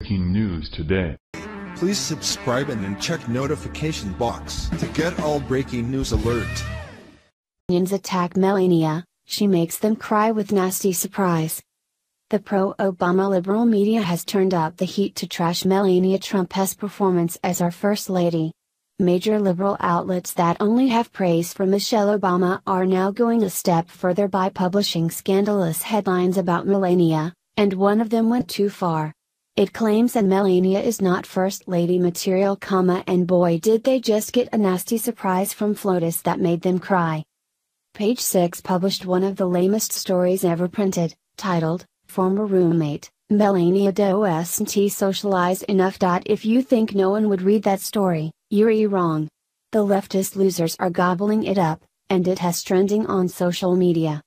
Breaking news today. Please subscribe and then check notification box to get all breaking news alert. Onions attack Melania, she makes them cry with nasty surprise. The pro-Obama liberal media has turned up the heat to trash Melania Trump's performance as our First Lady. Major liberal outlets that only have praise for Michelle Obama are now going a step further by publishing scandalous headlines about Melania, and one of them went too far. It claims that Melania is not First Lady material, and boy did they just get a nasty surprise from FLOTUS that made them cry. Page 6 published one of the lamest stories ever printed, titled, "Former Roommate, Melania doesn't socialize enough." If you think no one would read that story, you're wrong. The leftist losers are gobbling it up, and it has trending on social media.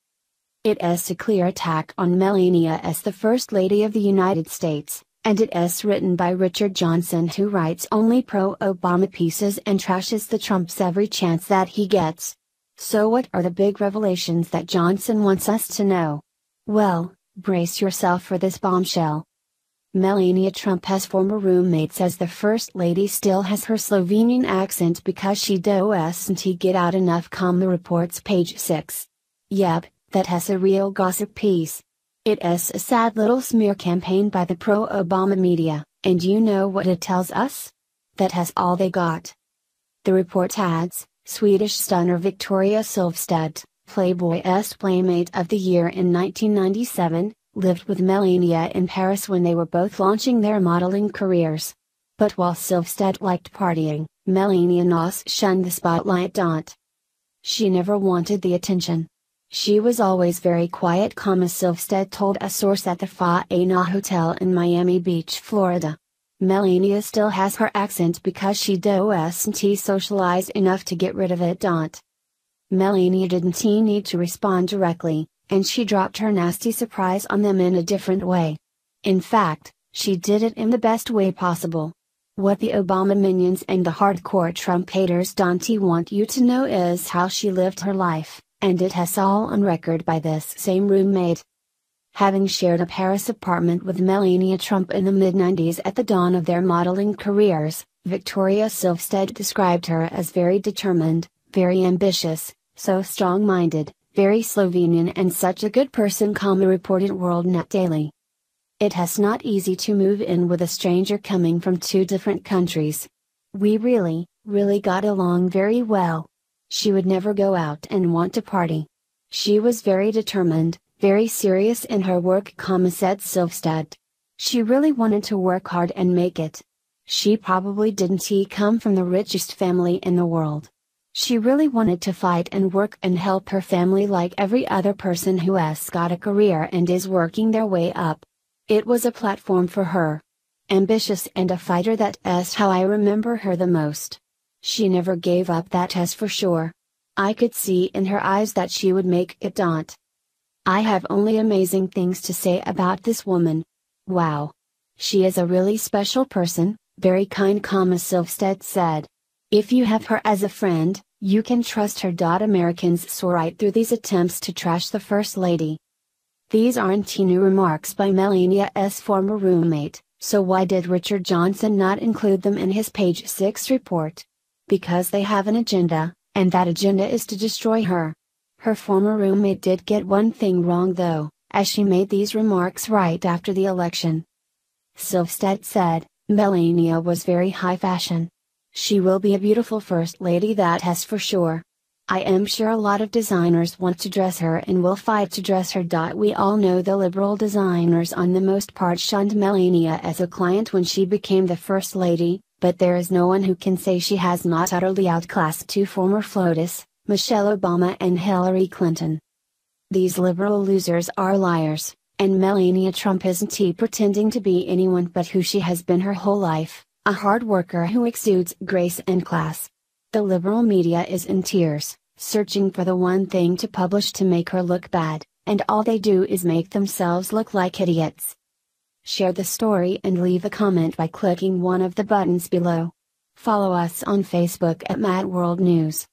It is a clear attack on Melania as the First Lady of the United States, and it is written by Richard Johnson, who writes only pro-Obama pieces and trashes the Trumps every chance that he gets. So what are the big revelations that Johnson wants us to know? Well, brace yourself for this bombshell. Melania Trump's former roommate says the First Lady still has her Slovenian accent because she doesn't get out enough, reports Page 6. Yep, that has a real gossip piece. It is a sad little smear campaign by the pro-Obama media, and you know what it tells us? That has all they got. The report adds, Swedish stunner Victoria Silvstedt, Playboy's Playmate of the Year in 1997, lived with Melania in Paris when they were both launching their modeling careers. But while Silvstedt liked partying, Melania nos shunned the spotlight. She never wanted the attention. She was always very quiet, Silvstedt told a source at the Faena Hotel in Miami Beach, Florida. Melania still has her accent because she doesn't socialize enough to get rid of it. Melania didn't need to respond directly, and she dropped her nasty surprise on them in a different way. In fact, she did it in the best way possible. What the Obama minions and the hardcore Trump haters don't want you to know is how she lived her life, and it has all on record by this same roommate. Having shared a Paris apartment with Melania Trump in the mid-90s at the dawn of their modeling careers, Victoria Silvstedt described her as very determined, very ambitious, so strong-minded, very Slovenian, and such a good person, reported WorldNet Daily. It has not easy to move in with a stranger coming from two different countries. We really got along very well. She would never go out and want to party. She was very determined, very serious in her work, said Silvstedt. She really wanted to work hard and make it. She probably didn't come from the richest family in the world. She really wanted to fight and work and help her family like every other person who has got a career and is working their way up. It was a platform for her. Ambitious and a fighter, that is how I remember her the most. She never gave up, that is for sure. I could see in her eyes that she would make it. I have only amazing things to say about this woman. Wow. She is a really special person, very kind, Silvstedt said. If you have her as a friend, you can trust her. Americans saw right through these attempts to trash the First Lady. These aren't new remarks by Melania's former roommate, so why did Richard Johnson not include them in his Page 6 report? Because they have an agenda, and that agenda is to destroy her. Her former roommate did get one thing wrong though, as she made these remarks right after the election. Silvstedt said, Melania was very high fashion. She will be a beautiful First Lady, that is for sure. I am sure a lot of designers want to dress her and will fight to dress her. We all know the liberal designers on the most part shunned Melania as a client when she became the First Lady, but there is no one who can say she has not utterly outclassed two former FLOTUS, Michelle Obama and Hillary Clinton. These liberal losers are liars, and Melania Trump isn't pretending to be anyone but who she has been her whole life, a hard worker who exudes grace and class. The liberal media is in tears, searching for the one thing to publish to make her look bad, and all they do is make themselves look like idiots. Share the story and leave a comment by clicking one of the buttons below. Follow us on Facebook at Mad World News.